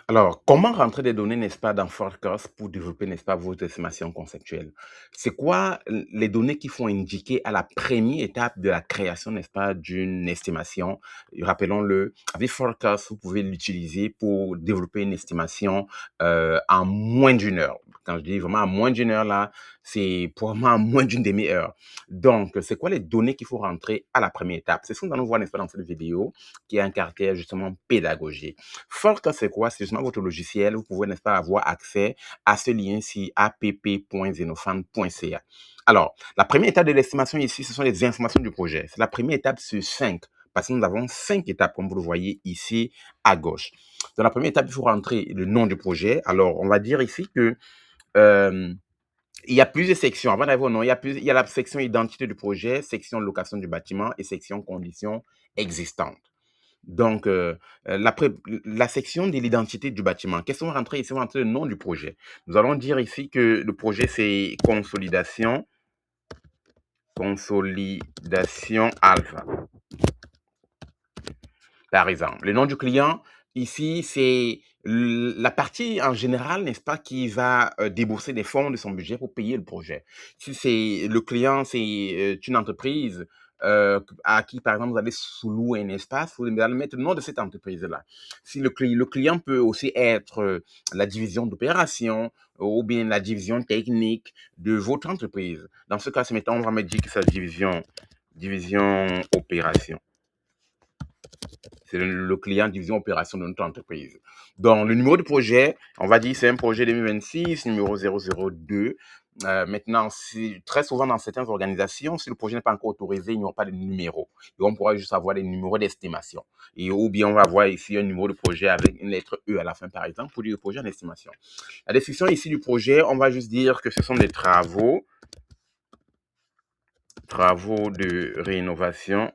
Alors, comment rentrer des données, n'est-ce pas, dans Forecast pour développer, n'est-ce pas, votre estimation conceptuelle? C'est quoi les données qu'il faut indiquer à la première étape de la création, n'est-ce pas, d'une estimation? Et rappelons-le, avec Forecast, vous pouvez l'utiliser pour développer une estimation en moins d'une heure. Quand je dis vraiment en moins d'une heure, là, c'est probablement en moins d'une demi-heure. Donc, c'est quoi les données qu'il faut rentrer à la première étape? C'est ce qu'on va nous voir, n'est-ce pas, dans cette vidéo, qui a un caractère justement pédagogique. Forecast, c'est quoi? C'est justement votre logiciel. Vous pouvez, n'est-ce pas, avoir accès à ce lien-ci, app.xenophane.ca. Alors, la première étape de l'estimation ici, ce sont les informations du projet. C'est la première étape sur 5, parce que nous avons 5 étapes, comme vous le voyez ici à gauche. Dans la première étape, il faut rentrer le nom du projet. Alors, on va dire ici que euh, il y a plusieurs sections. Avant d'arriver au nom, il y a la section identité du projet, section location du bâtiment et section conditions existantes. Donc, la section de l'identité du bâtiment. Qu'est-ce qu'on va rentrer ici? On va rentrer le nom du projet. Nous allons dire ici que le projet, c'est Consolidation Alpha, par exemple. Le nom du client, ici, c'est la partie en général, n'est-ce pas, qui va débourser des fonds de son budget pour payer le projet. Si c'est le client, c'est une entreprise à qui, par exemple, vous allez sous-louer un espace, vous allez mettre le nom de cette entreprise-là. Si le client peut aussi être la division d'opération ou bien la division technique de votre entreprise. Dans ce cas, mettons, on va me dire que c'est la division opération. C'est le client division opération de notre entreprise. Donc, le numéro de projet, on va dire c'est un projet 2026, numéro 002. Maintenant, très souvent dans certaines organisations, si le projet n'est pas encore autorisé, il n'y aura pas de numéro. Et on pourra juste avoir des numéros d'estimation. Et ou bien on va avoir ici un numéro de projet avec une lettre E à la fin, par exemple, pour dire le projet en estimation. La description ici du projet, on va juste dire que ce sont des travaux de rénovation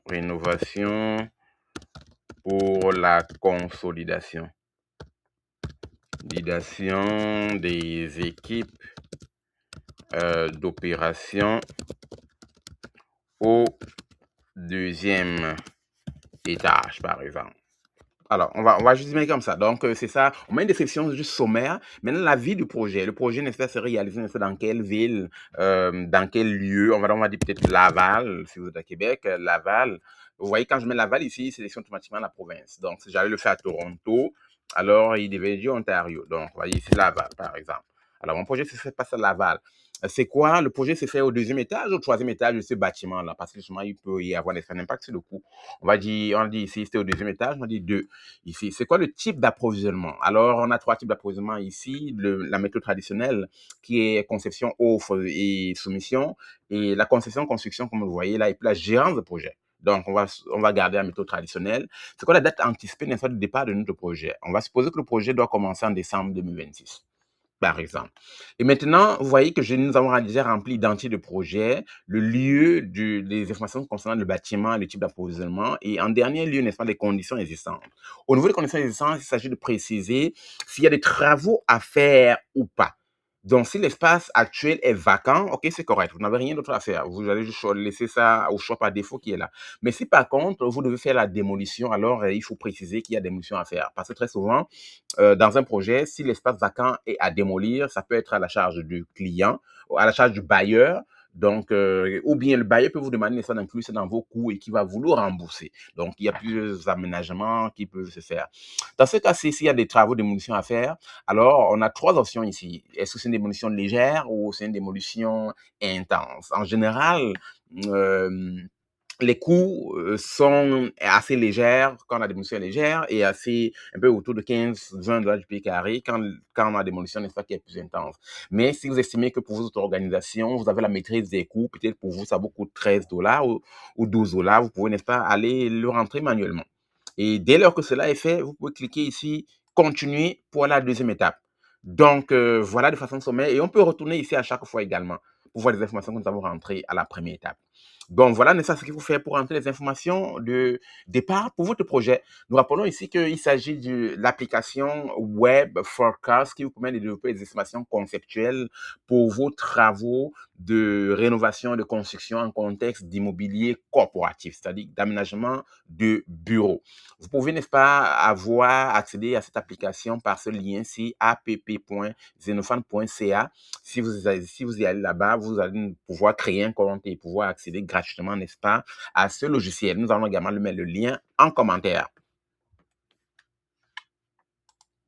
pour la consolidation des équipes d'opération au deuxième étage, par exemple. Alors, on va juste mettre comme ça. Donc, c'est ça. On met une description juste sommaire. Maintenant, la vie du projet. Le projet, n'est-ce pas, se réalise, n'est-ce pas, dans quelle ville, dans quel lieu. On va dire peut-être Laval, si vous êtes à Québec, Laval. Vous voyez, quand je mets Laval ici, il sélectionne automatiquement la province. Donc, si j'allais le faire à Toronto, alors il devait dire Ontario. Donc, vous voyez ici Laval, par exemple. Alors, mon projet se fait passer à Laval. C'est quoi? Le projet se fait au deuxième étage ou au troisième étage de ce bâtiment-là, parce que justement, il peut y avoir un impact sur le coût. On dit ici, c'était au deuxième étage, on dit 2 ici. C'est quoi le type d'approvisionnement? Alors, on a 3 types d'approvisionnement ici. La méthode traditionnelle, qui est conception, offre et soumission. Et la conception, construction, comme vous le voyez là, et puis la gérance de projet. Donc, on va garder la méthode traditionnelle. C'est quoi la date anticipée, n'est-ce pas, de départ de notre projet? On va supposer que le projet doit commencer en décembre 2026. Par exemple. Et maintenant, vous voyez que nous avons déjà rempli l'identité de projet, le lieu, les informations concernant le bâtiment, le type d'approvisionnement et en dernier lieu, n'est-ce pas, les conditions existantes. Au niveau des conditions existantes, il s'agit de préciser s'il y a des travaux à faire ou pas. Donc, si l'espace actuel est vacant, ok, c'est correct. Vous n'avez rien d'autre à faire. Vous allez juste laisser ça au choix par défaut qui est là. Mais si par contre, vous devez faire la démolition, alors il faut préciser qu'il y a démolition à faire. Parce que très souvent, dans un projet, si l'espace vacant est à démolir, ça peut être à la charge du client, ou à la charge du bailleur. Donc, ou bien le bailleur peut vous demander d'inclure ça dans vos coûts et qui va vous le rembourser. Donc, il y a plusieurs aménagements qui peuvent se faire. Dans ce cas-ci, s'il y a des travaux de démolition à faire, alors on a 3 options ici. Est-ce que c'est une démolition légère ou c'est une démolition intense? En général, euh, les coûts sont assez légers quand la démolition est légère et assez un peu autour de 15-20 $ du pied carré quand la démolition n'est pas qui est plus intense. Mais si vous estimez que pour votre organisation, vous avez la maîtrise des coûts, peut-être pour vous ça vous coûte 13 $ ou 12 $, vous pouvez, n'est-ce pas, aller le rentrer manuellement. Et dès lors que cela est fait, vous pouvez cliquer ici continuer pour la deuxième étape. Donc voilà de façon sommaire et on peut retourner ici à chaque fois également pour voir les informations que nous avons rentrées à la première étape. Donc voilà, n'est-ce pas, ce qu'il faut faire pour rentrer les informations de départ pour votre projet. Nous rappelons ici qu'il s'agit de l'application Web Forecast qui vous permet de développer des estimations conceptuelles pour vos travaux de rénovation, de construction en contexte d'immobilier corporatif, c'est-à-dire d'aménagement de bureaux. Vous pouvez, n'est-ce pas, accéder à cette application par ce lien, c'est app.xenophane.ca. Si vous y allez là-bas, vous allez pouvoir créer un compte et pouvoir accéder gratuitement, n'est-ce pas, à ce logiciel. Nous allons également le mettre le lien en commentaire.